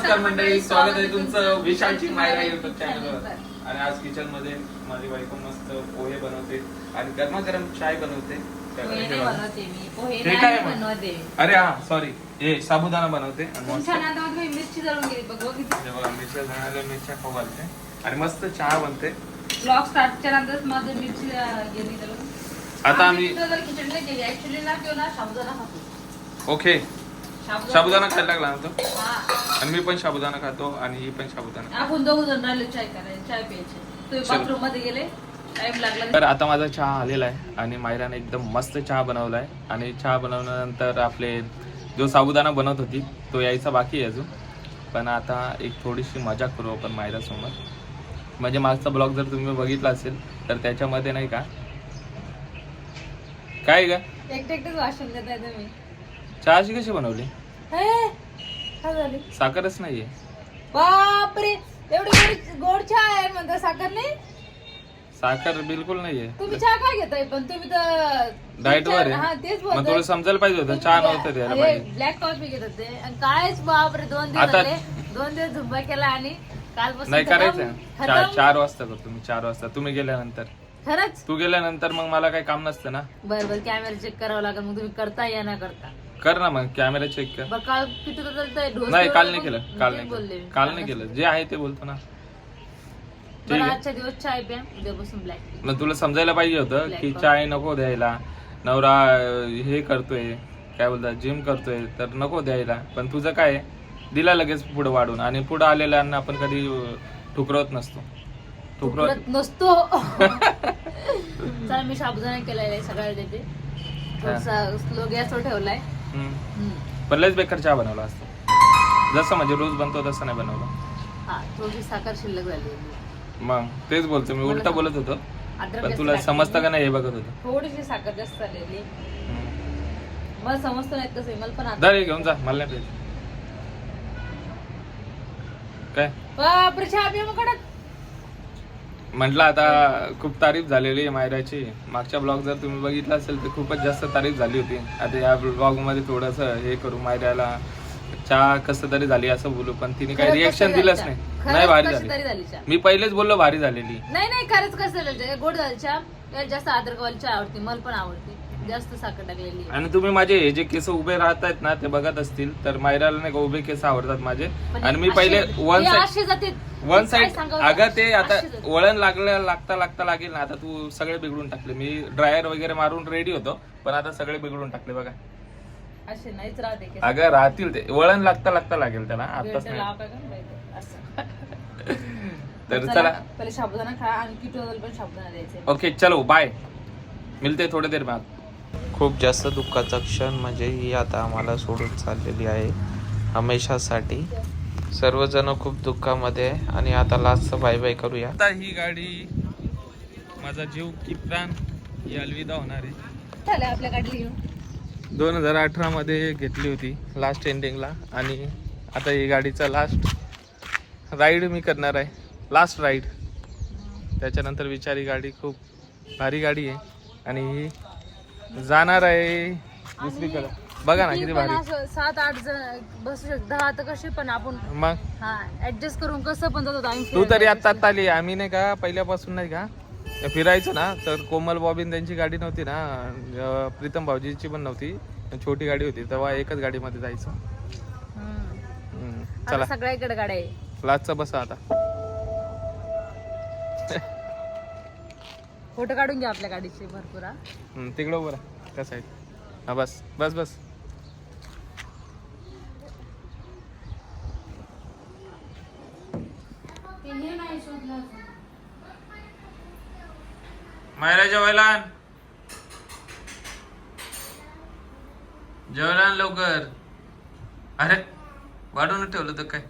नमस्कार मंडळी, स्वागत आहे तुमचं विशालची मायरा युट्यूब चॅनलवर. आणि आज किचन मध्ये माझी बायको मस्त पोहे बनवते आणि गरमागरम चाय बनवते. ठीक आहे मग. अरे हा सॉरी, हे साबुदाणा बनवते आणि मस्त मिरची जळून गेली बघ. बघा मिरच्या झाडाला मिरच्या खाऊ घालते आणि मस्त चहा बनते. ब्लॉग स्टार्टच्या नंतर माझं मिरची गेली जळून. आता आम्ही खिचडी केली ऍक्च्युली ना किंवा ना साबुदाणा खातो. ओके, साबुदाणा खायला लागला ना तो. आणि मी पण साबुदाणा खातो आणि ही पण साबुदाणा. आपण दोघ जण राहिले चाय करायचे, चाय प्यायचे. तुम्ही बाथरूम मध्ये गेले, टाइम लागला. तर आता माझा चहा आलेला आहे आणि मायराने एकदम मस्त चहा बनवलाय. आणि चहा बनवल्यानंतर आपले जो साबुदाणा बनवत होती तो यायचा बाकी आहे अजून. पण आता एक थोडीशी मजा करू आपण मायरा समोर. म्हणजे मागचा ब्लॉग जर तुम्ही बघितला असेल तर त्याच्यामध्ये नाही का काय का एकटेच भाषण देताय तुम्ही. चहाची कशी बनवली? काय झाली? साखरच नाहीये. बापरे, एवढी गोड चहा आहे म्हणता, साखर नाही? साखर बिलकुल नाहीये. तुम्ही चहा काय घेताय? पण तुम्ही तर डाएट वर हा, आहे. तेच मग बोलतोय. तुला समजायला पाहिजे होतं चहा नव्हतं द्यायला पाहिजे. ब्लॅक कॉफी घेतात ते. आणि कायच बापरे, 2 दिवस आता- झाले, 2 दिवस झुंबा केला आणि कालपासून नाही करायचं. खतम. 4 वाजता करतो मी. 4 वाजता तुम्ही गेल्यानंतर. खरंच? तू गेल्यानंतर मग मला काही काम नसतं ना. बरं कॅमेरा चेक करावं लागेल. मग तुम्ही करता या ना करता. कर ना मग, कॅमेरा चेक कर. बरं, काल किती तर चालतंय ढोस नाही, काल जेवढं नाही केलं. बोल- काल तेच नाही बोलले केलं. मी. काल नाही केलं. जे आहे ते बोलतो ना. ठीक बरं, आहे. आजच्या दिवस चाय प्या, उद्यापासून ब्लॅक. मग तुला समजायला पाहिजे होतं Black की coffee. चाय नको द्यायला. नवरा हे करतोय, काय बोलतात, जिम करतोय तर नको द्यायला. पण तुझं काय आहे, दिला लगेच पुढे वाढून. आणि पुढे आलेल्यांना आपण कधी ठुकरवत नसतो. ठुकरत नसतो. चला, मी साबुदाणा केलेला आहे, सगळ्याला देते. थोडासा स्लो गॅसवर ठेवलाय. पण लयच बेकार चहा बनवला असतो. जसं म्हणजे रोज बनतो तसं नाही बनवला. हा, थोडीशी साखर शिल्लक झाली. मग तेच बोलतो मी, उलटा बोलत होतो. अद्रक पण जास्त तुला टाकली. समजतं का नाही हे बघत होतो. थोडीशी साखर जास्त झालेली. मला समजतं नाही कसं आहे, मला पण आता. दर घेऊन जा, मला नाही पाहिजे. काय बापरे, चहा पिऊ मग कडक. म्हटलं आता खूप तारीफ झालेली आहे मायराची. मागच्या ब्लॉग जर तुम्ही बघितला असेल तर खूपच जास्त तारीफ झाली होती. आता या ब्लॉग मध्ये थोडस हे करू, मायराला चहा कसं तरी झाली असं बोलू. पण तिने काही खरंच रिएक्शन कसं दिलंच झाली नाही. चहा? नाही, खरंच भारी कशी तरी झाली. झाली चहा. मी पहिलेच बोललो भारी झालेली. नाही खरंच कसं झालं, गोड झाली चहा. त्यात जास्त अद्रकवाली चहा आवडते, मला पण आवडते. जास्त साखर टाकलेली. आणि तुम्ही माझे हे जे केस उभे राहतायत ना ते बघत असतील तर मायराला नाही का उभे केस आवडतात माझे. आणि मी पहिले वन साइड अगं ते आता वळण लागता लागेल ना. आता तू सगळे बिघडून टाकले. मी ड्रायर वगैरे मारून रेडी होतो पण आता सगळे बिघडून टाकले बघा. असे नाहीच राहते. अगं राहतील ते, वळण लागता लागेल त्याला. आताच नाही. तर चला पहिले साबुदाणा खा आणि किटोल पण साबुदाणा द्यायचे. ओके, चलो बाय, मिळते थोडे देर बाद. खूप जास्त दुःखाचा क्षण म्हणजे ही आता आम्हाला सोडून चाललेली आहे हमेशासाठी. सर्वजण खूप दुःखामध्ये आहे आणि आता लास्टचं बाय बाय करूया. आता ही गाडी माझा जीव की प्राण ही अलविदा होणार आहे. आपल्या गाडीला घेऊन 2018 मध्ये घेतली होती लास्ट एंडिंगला. आणि आता ही गाडीचा लास्ट राईड मी करणार आहे, लास्ट राईड. त्याच्यानंतर विचारी गाडी खूप भारी गाडी आहे आणि ही जाणार आहे दुसरीकडे. बघा ना किती भारी. 7-8 जण बसू शकतो, 10 तर कसे पण आपण मग हा ऍडजस्ट करून कसं पण जातो आम्ही. तू तरी आता आली. आम्ही नाही का पहिल्यापासून नाही का फिरायचं ना तर कोमल बॉबीन त्यांची गाडी नव्हती ना, प्रीतम भाऊजीची पण नव्हती, छोटी गाडी होती, तेव्हा एकच गाडीमध्ये जायचं. चला सगळ्याकडे गाड्या आहे. लास्टचा बसा आता. फोटो काढून घ्या आपल्या गाडीचे भरपूर. तिकडं उभं राहा त्या साईड. हा बस बस बस. मायरा जेवायला जेवायला लवकर. अरे वाढून ठेवलं तर काय.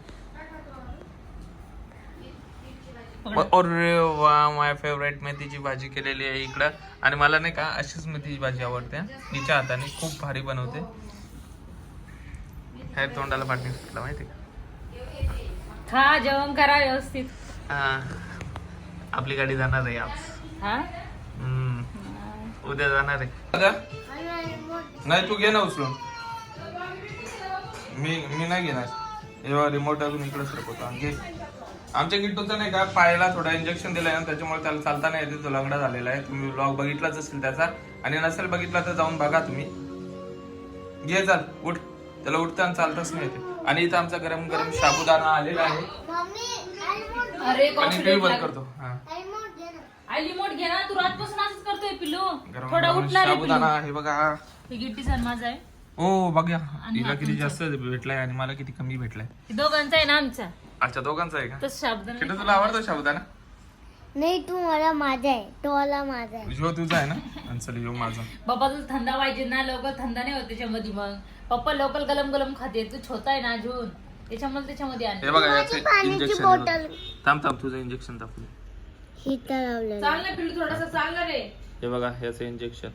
अरे वा, माय फेवरेट मेथीची भाजी केलेली आहे इकडं. आणि मला नाही का अशीच मेथीची भाजी आवडते. तिच्या हाताने खूप भारी बनवते. काय तोंडाला पाणी सुटलं माहिती का. खा, जेवण करा व्यवस्थित. आपली गाडी जाणार आहे आज. हा, उद्या जाणार आहे. नाही तू घे ना उचलून. मी नाही घेणार. रिमोट अजून इकडे सरकवतो आणखी आमच्या किट्टूचं नाही का पायाला थोडं इंजेक्शन दिलंय ना त्याच्यामुळे त्याला चालता नाही येते तो लंगडा झालेला आहे. तुम्ही ब्लॉग बघितलाच असेल त्याचा आणि नसेल बघितला तर जाऊन बघा तुम्ही. घे चाल उठ त्याला उठताना चालताच नाही येते. आणि इथं आमचा गरम गरम साबुदाणा आलेला आहे अरे आणि टीव्ही बंद करतो. हा आई रिमोट घे ना तू रातपासून असंच करतोय पिल्लू गरम थोडा गरम उठला रे साबुदाणा आहे बघा. पिल्लू गिट्टी सण माझा आहे हो बघा हिला किती जास्त भेटलाय आणि मला किती कमी भेटलाय. हे दोघांचा आहे ना आमचा अच्छा दोघांचा आहे का? तसं साबुदाणा किती तुला आवडतो साबुदाणा? नाही तू मला माझा आहे तो मला माझा आहे. ह्यो तुझा आहे ना आणि चल ह्यो माझा. बाबा तुला थंडा पाहिजे ना लवकर थंडा नाही होत त्याच्यामध्ये मग पप्पा लोकल गलम गलम खाते तू छोटा आहे ना अजून त्याच्यामुळे त्याच्यामध्ये आण हे बघा याचं पाण्याची इंजेक्शन बॉटल थांब थांब तुझं इंजेक्शन दाखव. हिटर लावलं. चांग ना पिल्लू थोडासा चांग ना रे हे बघा याचं इंजेक्शन.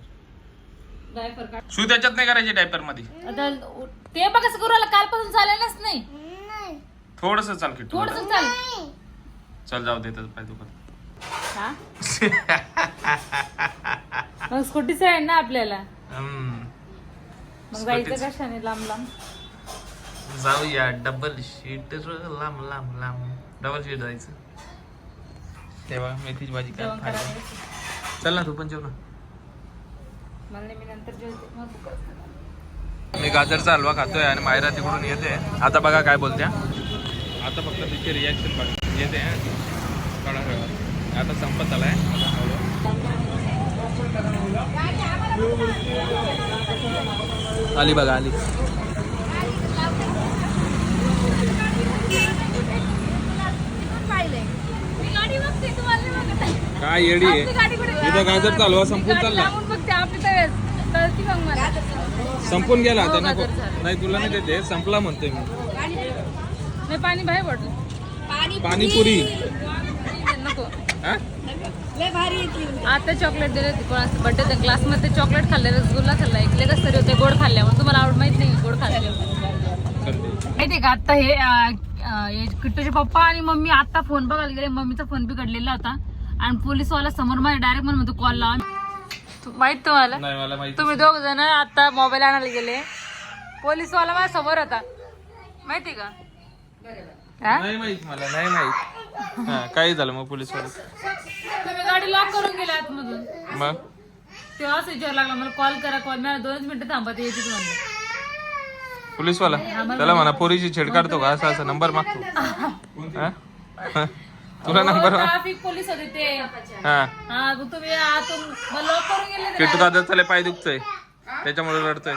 डायपर काढ शू त्याच्यात नाही करायचे डायपर मध्ये. आता ते बघ कसं करू आला कालपासून चालायलाच नाही नाही. थोडस चाल किट्टू थोडस चाल चल जाऊ देतात पाय दुखत. हा मग स्कूटीच आहे ना आपल्याला मग जायचं कशाने लांब लांब जाऊया डबल शीट लांब लांब लांब डबल शीट जायचं. तेव्हा मेथीची भाजी काय जेवण खायला. करायला चल ना तू पण जेव ना. मला मी नंतर जेवते मग तू कर. मी गाजरचा हलवा खातोय आणि मायरा तिकडून येते. आता बघा काय बोलत्या. आता फक्त तिचे रिॲक्शन बघा येते काढा आता संपत आलाय. आली बघा आली. काय येडी आहे इथं गाजरचा हलवा संपून चालला. संपून गेला आता नको नाही तुला नाही देते संपला म्हणतोय मी. पाणी बाहेर पडलं पाणीपुरी नको हा? आता चॉकलेट दिले कोणाचं बर्थडे क्लास मध्ये चॉकलेट खाल्ले रसगुल्ला खाल्ला ऐकले कसं तरी होते गोड खाल्ल्यावर तुम्हाला आवड माहित नाही गोड खाल्ल्यावर माहितीये का आता हे किट्टूचे पप्पा आणि मम्मी आता फोन बघायला गेले मम्मीचा फोन बिघडलेला होता आणि पोलीसवाला समोर माझ्या डायरेक्ट म्हणतो कॉल लावा माहित तुम्हाला नाही मला माहिती. तुम्ही दोघ जण आता मोबाईल आणायला गेले पोलीसवाला माझ्या समोर होता माहिती का हा? नाही माहित मला नाही माहित. हा काय झालं मग पोलीस वाले. तुम्ही गाडी लॉक करून गेले आतमधून मग तेव्हा विचार लागला मला कॉल करा कॉल मला 2 मिनिटं थांबा ते येते म्हणलं पोलीसवाला त्याला म्हणा पोरीची छेड काढतो का असं असं नंबर मागतो. हा? तुला नंबर ट्रॅफिक पोलीस होते ते हा हा मग तुम्ही आतून मला लॉक करून गेले ना. किट्टू दादा चाले पाय दुखतोय त्याच्यामुळे रडतोय.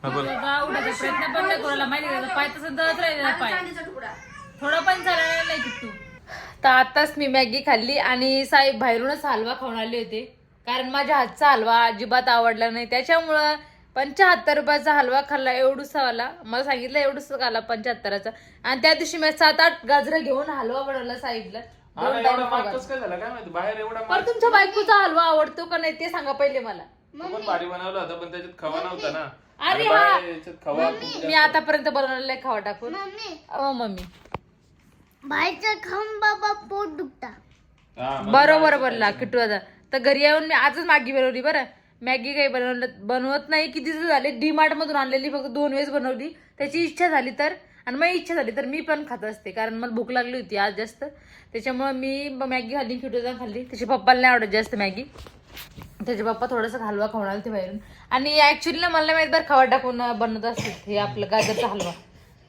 हा बोल. उठायचा प्रयत्न पण नाही कोणाला माहिती का पाय तसं दळत राहिलेला पाय थोडा पण चालणार नाही किट्टू. तर आताच मी मॅगी खाल्ली आणि साहेब बाहेरूनच हलवा खाऊन आले होते कारण माझ्या हातचा हलवा अजिबात आवडला नाही त्याच्यामुळं 75 रुपयाचा हलवा खाल्ला एवढूसावाला मला सांगितलं एवढूसा खाल्ला 75चा आणि त्या दिवशी मी 7-8 गाजरं घेऊन हलवा बनवला साहेबला. पण तुमच्या बायकोचा हलवा आवडतो का नाही ते सांगा पहिले मला. भारी बनवला होता पण त्याच्यात खवा नव्हता ना. अरे हा मी आतापर्यंत बनवलेला आहे खावा टाकून. मम्मी बाहेरचं खाऊन बाबा पोट दुखता. बरोबर बोलला किट्टू दादा. तर घरी येऊन मी आजच मॅगी बनवली बरं. मॅगी काही बनवत नाही किती दिवस झाले डीमार्ट मधून आणलेली फक्त 2 वेळेस बनवली. त्याची इच्छा झाली तर आणि मग इच्छा झाली तर मी पण खात असते कारण मला भूक लागली होती आज जास्त त्याच्यामुळे मी मॅगी खाल्ली किट्टू दादा खाल्ली. त्याच्या पप्पाला नाही आवडत जास्त मॅगी त्याचे पप्पा थोडासा हलवा खाऊन आले ते बाहेरून आणि ऍक्च्युली ना मला नाही माहित बरं खवा टाकून बनवत असते हे आपलं गाजरचा हलवा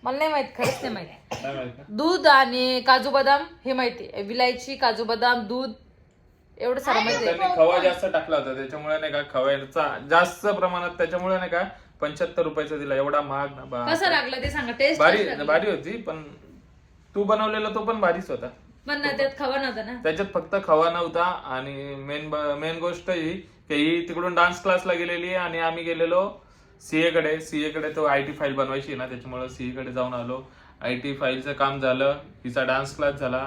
मला नाही माहित खरंच नाही माहित. दूध आणि काजू बदाम हे माहिती विलायची काजू बदाम दूध एवढं सारं माहिती त्यांनी खवा जास्त टाकला होता त्याच्यामुळे नाही का खव्याचा जास्त प्रमाणात त्याच्यामुळे नाही का 75 रुपयाचा दिला एवढा महाग ना. कसं लागलं ते सांगा टेस्ट भारी होती पण तू बनवलेला तो पण भारीच होता पण ना त्यात खवा नव्हता ना त्याच्यात फक्त खवा नव्हता आणि मेन गोष्ट ही की ही तिकडून डान्स क्लासला गेलेली आहे आणि आम्ही गेलेलो सीए कडे तो IT फाईल बनवायची ना त्याच्यामुळे सीए कडे जाऊन आलो. IT फाईलचं काम झालं हिचा डान्स क्लास झाला.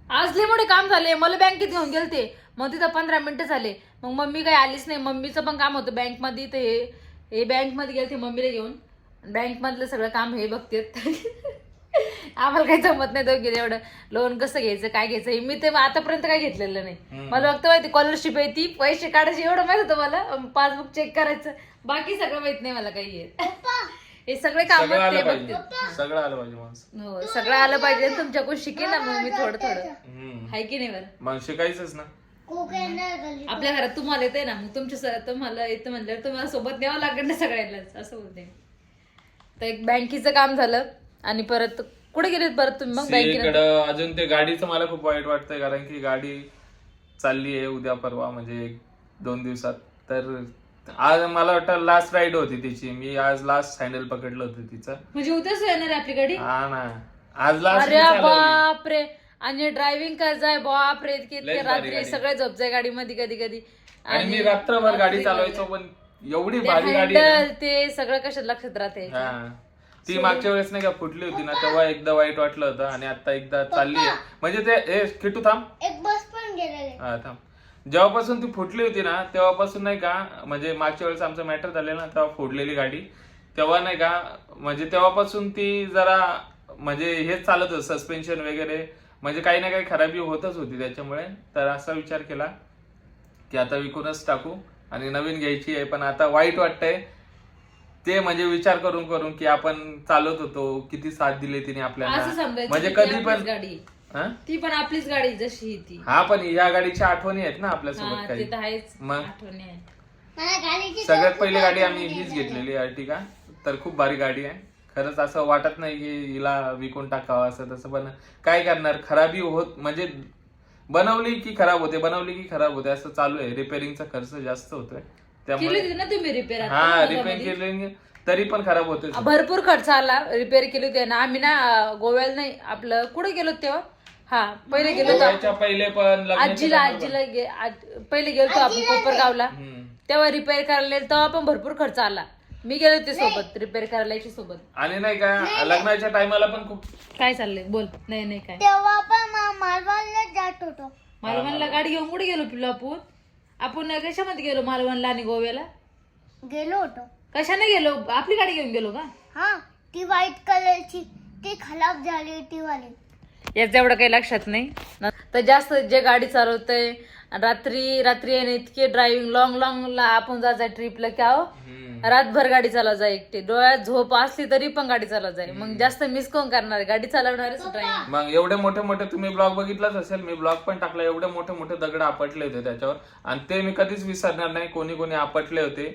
आज लय मोठे काम झाले मला बँकेत घेऊन गेलते मग तिथं 15 मिनिटं झाले मग मम्मी काही आलीच नाही. मम्मीचं पण काम होतं बँक मध्ये तर हे बँक मध्ये गेलते मम्मीला घेऊन बँक मधलं सगळं काम हे बघते आम्हाला काही जमत नाही दोघे एवढं लोन कसं घ्यायचं काय घ्यायचं मी ते आतापर्यंत काय घेतलेलं नाही. मला फक्त माहिती स्कॉलरशिप आहे ती पैसे काढायचे एवढं माहित होतं मला पासबुक चेक करायचं बाकी सगळं माहित नाही मला काही. हे सगळे काम सगळं ते आलं बघतील. पाहिजे, सगळं आलं पाहिजे माणसं. हो सगळं आलं पाहिजे आणि तुमच्याकडून शिकेल ना मग मी थोडं थोडं. हम्म. हाय की नाही बरं. मग शिकायचंच ना. आपल्या घरात तुम्हाला येते ना, मग तुम्हाला येतं म्हणल्यावर तुम्हाला सोबत न्यावं लागेल ना सगळ्यांनाच, असं बोलते. तर एक बँकेचं काम झालं आणि परत कुठे गेलेत परत तुम्ही मग बँकेत? इकडं अजून ते गाडीचं मला खूप वाईट वाटतंय, कारण की गाडी चालली आहे उद्या परवा, म्हणजे 1-2 दिवसात. तर आज मला वाटतं लास्ट राईड होती तिची, मी आज लास्ट हँडल पकडलं होतं तिचं. म्हणजे उद्याच येणार आहे आपली गाडी? हा ना, आज लास्ट. अरे बापरे. आणि ड्रायव्हिंग करायचंय बापरे, इतके लयच भारी रात्री गाडी. सगळे झोपजाय गाडीमध्ये कधी कधी. आणि मी रात्रभर गाडी चालवायचो, पण एवढी भारी गाडी आहे हँडल ते सगळं कशात लक्षात राहते. ना. हा. ती मागच्या वेळेस नाही का फुटली होती ना, तेव्हा एकदा वाईट वाटलं होतं, आणि आता एकदा चालली आहे. म्हणजे ते किटू थांब. एक बस पण गेलेली. हा थांब. जेव्हापासून ती फुटली होती ना तेव्हापासून नाही का, म्हणजे मागच्या वेळेस आमचं मॅटर झालेलं ना, तेव्हा फोडलेली गाडी, तेव्हा नाही का, म्हणजे तेव्हापासून ती जरा म्हणजे हेच चालत होतं, सस्पेन्शन वगैरे, म्हणजे काही ना काही खराबी होतच होती त्याच्यामुळे. तर असा विचार केला की आता विकूनच टाकू आणि नवीन घ्यायची आहे. पण आता वाईट वाटतंय ते, म्हणजे विचार करून करून की आपण चालत होतो, किती साथ दिली तिने असं आपल्याला, समजायचं म्हणजे की कधी आपलीच पण. गाडी, हा? ती पण आपलीच गाडी जशी ती. हा, पण या गाडीच्या आठवणी आहेत ना आपल्यासोबत हा, काही. ते तर आहेच, मग आठवणी आहे. मला गाडीची सगळ्यात पहिली गाडी आम्ही हीच घेतलेली अर्टिगा. तर खूप भारी गाडी आहे. खरंच असं वाटत नाही की हिला विकून टाकावं असं तसं, पण काय करणार, खराबी होत, म्हणजे बनवली की खराब होते, बनवली की खराब होते, असं चालू आहे. रिपेअरिंगचा खर्च जास्त होतोय केली त्यामुळे. होती ना तुम्ही रिपेअर? हा, रिपेअर केली तरी पण खराब होते. भरपूर खर्च आला. रिपेअर केली होती ना आम्ही ना, गोव्याला नाही, आपलं कुठे गेलो तेव्हा, हा पहिले गेलो होतो गोव्याच्या पहिले पण लग्नाच्या पहिले गेलो होतो आपण कोपरगावला, हम्म. तेव्हा रिपेअर करायला तेव्हा पण भरपूर खर्च आला. मी गेले होते सोबत रिपेअर करायला याच्या सोबत. आणि नाही का, लग्नाच्या टायमाला पण खूप. काय चाललंय बोल. नाही नाही काय, तेव्हा पण मालवणला जात होतो. मालवणला गाडी घेऊन कुठे गेलो पिलो आपण कशामध्ये गेलो मालवणला आणि गोव्याला? गेलो होतो. कशाने गेलो? आपली गाडी घेऊन गेलो का? हा, ती व्हाईट कलरची, ती खराब झाली ती वाली. याचं एवढं काही लक्षात नाही. तर जास्त जे गाडी चालवतंय रात्री रात्री येणे इतके ड्रायव्हिंग लॉंग आपण जायचं ट्रिपला क्या हो, रातभर गाडी चालव जाय, एकटे डोळ्यात झोप असली तरी पण गाडी चालव जाय. मग जास्त मिस कोण करणार? गाडी चालवणारच ड्रायव्हिंग. मग एवढे मोठे मोठे तुम्ही ब्लॉग बघितलाच असेल, मी ब्लॉग पण टाकला, एवढे मोठे मोठे दगड आपटले होते त्याच्यावर, आणि ते मी कधीच विसरणार नाही. कोणी कोणी आपटले होते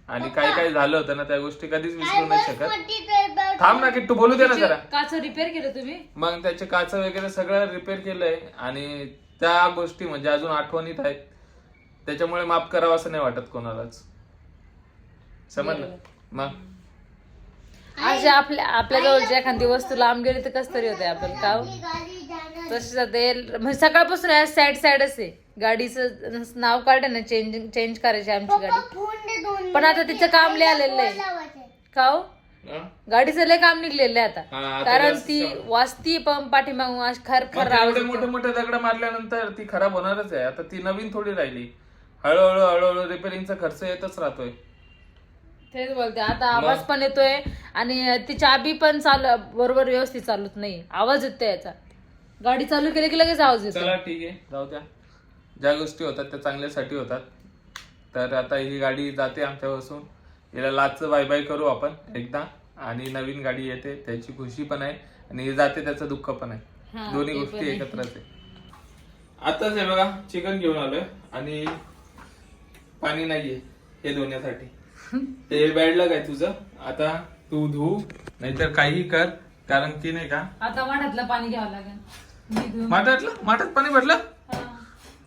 आणि काय काय झालं होतं ना, त्या गोष्टी कधीच विसरू नाही शकत. थांब ना की तू बोलू दे ना जरा. काच रिपेअर केलं तुम्ही? मग त्याचे काच वगैरे सगळं रिपेअर केलंय, आणि त्या गोष्टी म्हणजे अजून आठवणीत आहेत, त्याच्यामुळे माफ करावं असं नाही वाटत कोणालाच, समजलं? मग आज आपल्या जवळच्या एखादी वस्तू लांब गेली तर कस तरी होते आपण का तसे ते. म्हणजे सकाळपासून सॅडच आहे. गाडीचं नाव काढ ना, चेंज करायची आमची गाडी, पण आता तिचं काम लय आलेलं आहे का हो, गाडीचं लय काम निघलेलं आहे आता, कारण ती वाजती पण पाठीमागून खर एवढे मोठे मोठे दगड मारल्यानंतर ती खराब होणारच आहे. आता ती नवीन थोडी राहिली, हळूहळू रिपेअरिंगचा खर्च येतच राहतोय. तेच बोलते. आता आवाज पण येतोय आणि ती चाबी पण बरोबर व्यवस्थित चालत नाही, आवाज येतोय याचा. गाडी चालू केली की लगेच आवाज येतो. चला ठीक आहे, जाऊ द्या. ज्या गोष्टी होतात त्या चांगल्यासाठी होतात. तर आता ही गाडी जाते आमच्यापासून, हिला लाचचं बाय बाय करू आपण एकदा, आणि नवीन गाडी येते त्याची खुशी पण आहे, आणि ही जाते त्याचं दुःख पण आहे. दोन्ही गोष्टी एकत्रच आहे. आताच आहे बघा, चिकन घेऊन आलोय आणि पाणी नाहीये हे धुण्यासाठी. ते बॅडला काय तुझं, आता तू धु नाहीतर काही कर, कारण की नाही का आता माठातलं पाणी घ्यावं लागेल. माठात पाणी भरलं.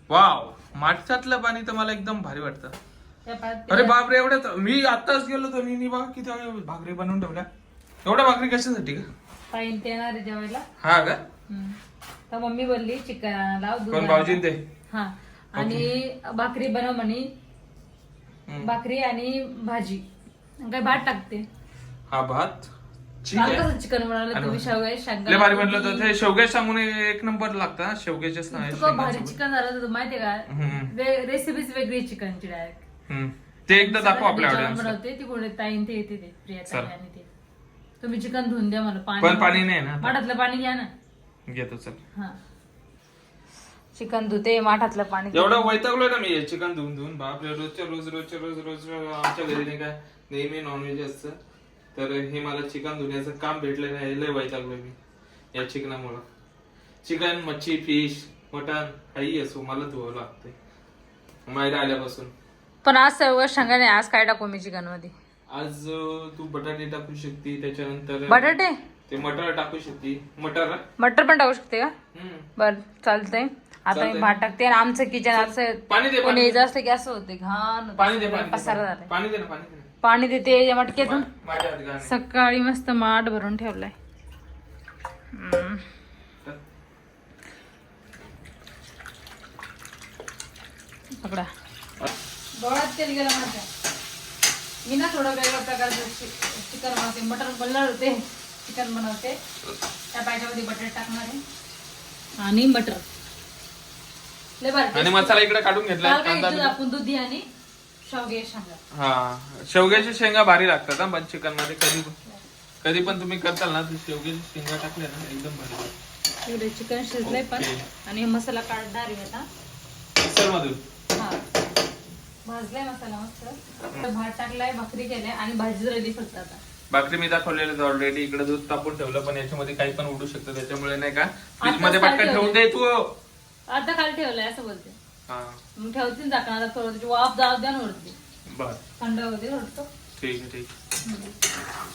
वाव, माठातलं पाणी तर मला एकदम भारी वाटतं. अरे बापरे, एवढ्यात मी आताच गेलो तर मी बघा किती भाकरी बनवून ठेवल्या. एवढ्या भाकरी कशासाठी का? पाणी येणार आहे जेवायला. हा का? तर मम्मी बोलली चिकन आणायला, कोण भाऊजी ते? हा, आणि भाकरी बनव म्हणे, भाकरी आणि भाजी, काय भात टाकते. हा भात चिकन बनवलं तुम्ही, शेवगे भारी म्हटलं तर ते शेवगे सांगून एक नंबर लागतं. शेवग्याचे भारी चिकन झालं तर माहितीये का, रेसिपीच वेगळी चिकनची डायरेक्ट. ते एकदा दाखव आपल्या बनवते ती कोणी ताईन ते येते ते प्रिया ताई, आणि ते तुम्ही चिकन धुवून द्या मला. पण पाणी नाही ना, माठातलं पाणी घ्या ना. घेतो चल. हा, चिकन धुते, माठातलं पाणी. एवढं वैतागलोय ना मी चिकन धुवून बापरे. रोज आमच्या घरी नाही काय नेहमी नॉनव्हेज असतं, तर हे मला चिकन धुण्याचं काम भेटलं नाही, लय वैतागलोय मी या चिकनामुळं. चिकन, मच्छी, फिश, मटन काही असो मला धुवावं लागतंय मायरा आल्यापासून. पण आज सर्व सांगा नाही, आज काय टाकू मी चिकन मध्ये? आज तू बटाटे टाकू शकते, त्याच्यानंतर बटाटे, ते मटर टाकू शकते. मटर मटर पण टाकू शकते का? हम्म. बर चालतंय. आता मी चालतंय. भात टाकते आणि आमचं किचन असं पाणी दे, कोणी पाणी यायचं असतं की असं होते घाण होते. पाणी दे, पाणी पसारा दे, झालाय. पाणी दे ना, पाणी दे ना. पाणी देते या मटक्यातून. माझ्या हात घाण आहे. सकाळी मस्त माठ भरून ठेवलाय. पकडा. डोळ्यात तेल गेलं माझ्या. मी ना थोडं वेगळ्या प्रकारचं चिकन बनवते, मटन बनवणार होते, चिकन बनवते. त्या पायच्यामध्ये बटाटे टाकणार आहे आणि मटर. लय भारी. आणि मसाला इकडे काढून घेतलाय. काल काय कांदा इथं आपण दुधी आणि शेवगे शेंगा. हा, शेवग्याच्या शेंगा भारी लागतात हा पण चिकन मध्ये. कधी पण तुम्ही करताल ना, शेवग्याच्या शेंगा टाकल्या ना एकदम भारी लागतात. इकडे चिकन शिजलंय पण. ओके. आणि हे मसाला काढणार आहे आता. मिक्सरमधून. हा, भाजलाय मसाला मस्त. भात टाकलाय, भाकरी केल्या आणि भाजी रेडी फक्त आता. भाकरी मी दाखवलेलं ऑलरेडी. इकडे दूध तापून ठेवलं, पण याच्यामध्ये काही पण उडू शकतं, त्याच्यामुळे नाही का फ्रीज आता मध्ये पटकन ठेवलंय. ठेवून दे तू. आता खाली ठेवलंय असं बोलते. हा मग ठेवतील झाकणाला थोडं, त्याची वाफ जाऊ द्या ना वरती. बर, थंड होते थोडं. ठीक आहे, ठीक.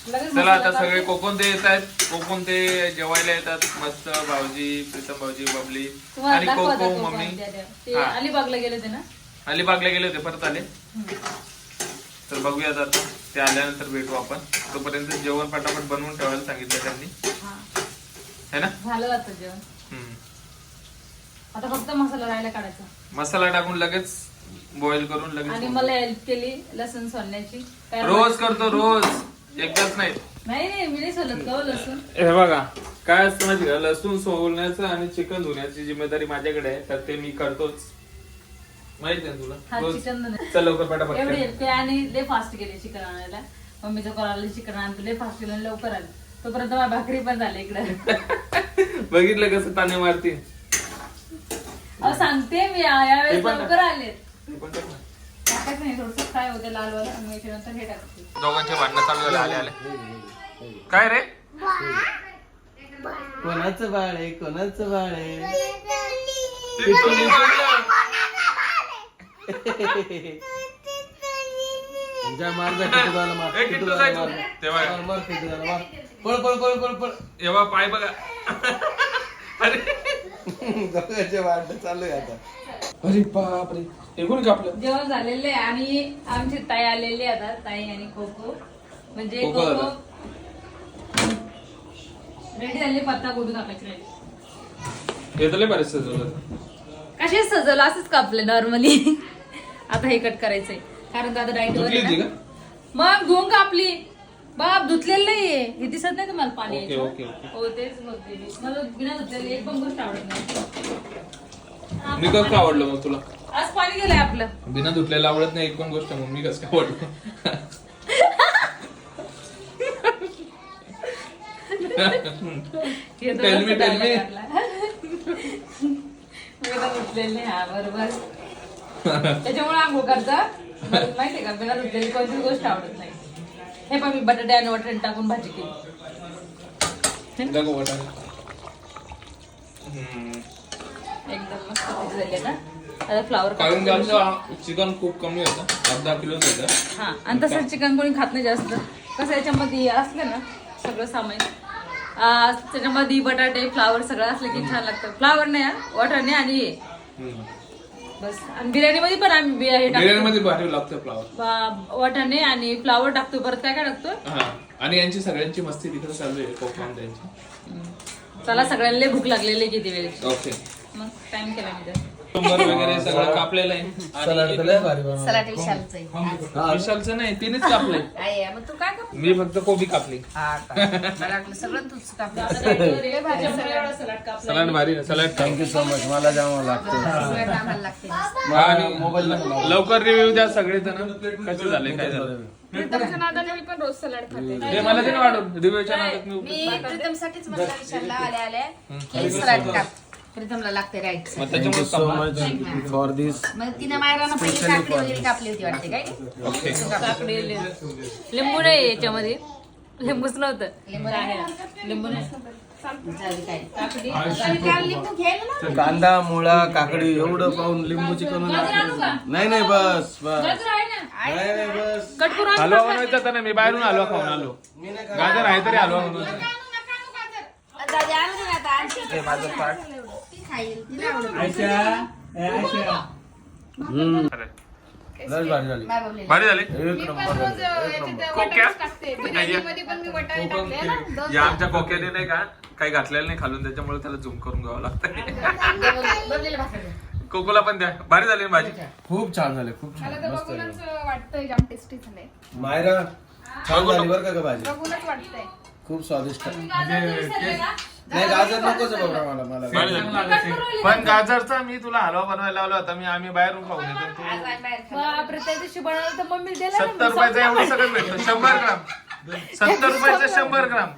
लगेच चला आता मसाला सगळे टाकते. कोकण ते येत आहेत. कोकण ते जेवायला येतात मस्त. भाऊजी, प्रीतम भाऊजी, बबली तुम्हाला आणि दाखवा कोको आता मम्मी. कोकण द्या. ते हा. अलिबागला गेले होते ना. अलिबागला गेले होते, परत आले. तर बघूयात आता, ते आल्यानंतर भेटू आपण. तोपर्यंत जेवण पटापट बनवून ठेवायला सांगितलं त्यांनी, हा, है ना. झालं आता जेवण. हम्म. आता फक्त मसाला राहायला काढायचा. मसाला टाकून लगेच बॉईल करून आणि लगेच. मला हेल्प केली लसूण सोलण्याची. काय रोज करतो, रोज, एकदाच नाही. नाही मी नाही सोलत का हो लसूण. हे बघा काय असतं माहिती का, लसूण सोलण्याचं आणि चिकन धुण्याची जिम्मेदारी माझ्याकडे आहे, तर ते मी करतोच. माहिती आहे तुला. हा, रोज. चिकन चल लवकर पटापट एवढी कर. हेल्प केली आणि लय फास्ट केली चिकन आणायला. मम्मीचं करायला चिकन आणतो, लय फास्ट केलं आणि लवकर आलं. तोपर्यंत माझ्या भाकरी पण झाली इकडे. बघितलं कसं ताने मारते. अहो सांगते मी यावेळेस हे पण लवकर आले. हे पण टाक ना. टाकायचं नाही, थोडस फ्राय होते लालवाला आणि याच्यानंतर हे टाकते. दोघांचे भांडणं चालू झाले आले आले. काय रे. कोणाचं बाळ आहे, कोणाचं बाळ आहे. ते तो निघाला. जा मार, जा किटूला मार, ए, किट्टू किटूला जायचं. मार. तेव्हा मार, मार किटूला मार. पळ पळ पळ पळ पळ. एव्हा पाय बघा. अरे दोघांचे भांडण चालू आहे आता. अरे बापरे, हे कोणी कापलं. जेवण झालेले आहे आणि आमची ताई आलेली आहे आता. ताई आणि कोको म्हणजे कोको कोको दादा. रेडी झाले. पत्ता गोबी कापायची रेडी. हे तर लय बरेच सजवलं. कसे सजवलं असंच कापले नॉर्मली. आता हे कट करायचंय कारण दादा डाईट वर धुतली आहे होती ना. का? मग धुवून कापली. बाप धुतलेलं नाहीये, हे दिसत नाही तुम्हाला पाणी ओके, याचं? Okay, okay. हो तेच बोलते मी. मला बिना धुतलेली एक पण गोष्ट आवडत नाही. मी कसं काय आवडलं मग तुला. आज पाणी गेलंय आपलं. बिना धुतलेलं आवडत नाही एक पण गोष्ट, मग मी कसं काय आवडलं. हे तर Tell me, मस्त tell me. dialogue काढला. बिना धुतलेली, हा बरोबर. त्याच्यामुळे आंघोळ करता माहितीये का, बिना धुतलेली कोणतीच गोष्ट आवडत नाही. हे पण मी बटाटे आणि वाटाणे टाकून भाजी केली. दाखव वाटाणे. एकदम मस्त भाजी झाली आता. आता फ्लावर कारण की आमचं चिकन खूप कमी होतं, 10 किलो होतं. हा, आणि तसं चिकन कोणी खात नाही जास्त. कसं याच्यामध्ये असलं ना सगळं सामान, त्याच्यामध्ये बटाटे फ्लावर सगळं असलं की छान लागतं. फ्लावर नाही, वाटाणे आणि हे बस. आणि बिर्याणी मध्ये पण आम्ही हे बिर्याणी टाकतो. मध्ये भारी लागतं फ्लावर. वाटाणे आणि फ्लावर टाकतो. परत काय काय टाकतो. हा, आणि यांची सगळ्यांची मस्ती तिकडे चालू आहे कोकणात त्यांची. चला, सगळ्यांना लय भूक लागलेली किती वेळेची. ओके. मग टाइम केला मी तर. शंभर वगैरे सगळं कापलेलं आहे. सलाड तर लय भारी बनवलं. सलाड विशालचं आहे. विशालचं नाही, तिनेच कापलंय. आहे, मग तू काय काप मी फक्त कोबी कापली. हा का? मला वाटलं सगळं तूच कापलं. सलाड भारी ना, सलाड थँक्यू सो मच. मला जावं लागतं. सगळं आम्हाला लागते. आणि मोबाईल लवकर रिव्ह्यू द्या सगळे जण, कसं झालंय काय झालं. प्रीतमच्या नादाने मी पण रोज सलाड खाते. हे मला दे ना वाढून, रिव्ह्यूच्या नादात मी मी प्रीतमसाठीच म्हटलं विशालला आल्या आल्या की सलाड काप. प्रीतमला लागते राईट. मग त्याच्यामुळे सो मच फॉर दिस. मग तिनं मायरानं पहिली काकडी वगैरे कापली होती वाटते काय. ओके. काकडी लिंबू नाही याच्यामध्ये. लिंबूच नव्हतं लिंबू नाही कांदा मुळा काकडी एवढं पाहून लिंबूची करून नाही नाही बस बस नाही नाही बस कट करून हलवा बनवायचा होता ना, मी बाहेरून हलवा खाऊन आलो. गाजर आहे तरी हलवा बनवायचा. हे माझं पाठ. अरे, लस भारी झाली भारी झाली. एक नंबर झाली. कोक्या बिर्याणीमध्ये पण मी वटाणे टाकले ना, दोन या आमच्या कोक्याने नाही का काही घातलेलं नाही खालून, त्याच्यामुळे त्याला झूम करून घ्यावं लागतं. कोकोला पण द्या. भारी झाली ना भाजी. खूप छान झाले खूप छान मला तर मस्त बघूनच झाले. वाटतंय जाम टेस्टी झालंय. मायरा छान झाली बरं का ग भाजी बघूनच वाटतंय. खूप स्वादिष्ट नाही गाजर नकोच आहे बाबा मला मला भारी झाली. पण गाजरचा मी तुला हलवा बनवायला लावला होता. आम्ही बाहेरून खाऊन येतो. तू बापरे त्या दिवशी बनवलं तर मम्मी दिला 70 रुपयाचं एवढं सगळं भेटतं. 100 ग्राम 70 रुपयाचं 100 ग्राम.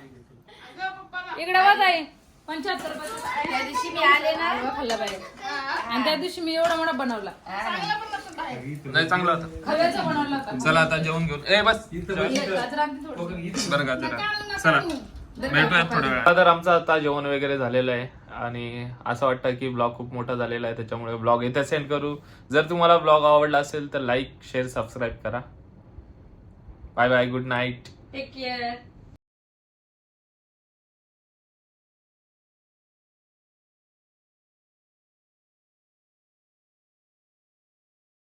इकडे वाज आहे 75 रुपये त्या दिवशी मी आले ना खाल्ला पाहिजे. आणि त्या दिवशी मी एवढा मोठा बनवला नाही चांगलं होतं. खव्याचा बनवला होता चला आता जेवण घेऊन ए बस गाजर आणते थोडं. बरं गाजर आहे. चला भेटूयात थोड्या वेळात. तर आमचं आता जेवण वगैरे झालेलं आहे आणि असं वाटतं की ब्लॉग खूप मोठा झालेला आहे, त्याच्यामुळे ब्लॉग इथे सेंड करू. जर तुम्हाला ब्लॉग आवडला असेल तर लाईक शेअर सबस्क्राईब करा. Bye bye, good night. Take care.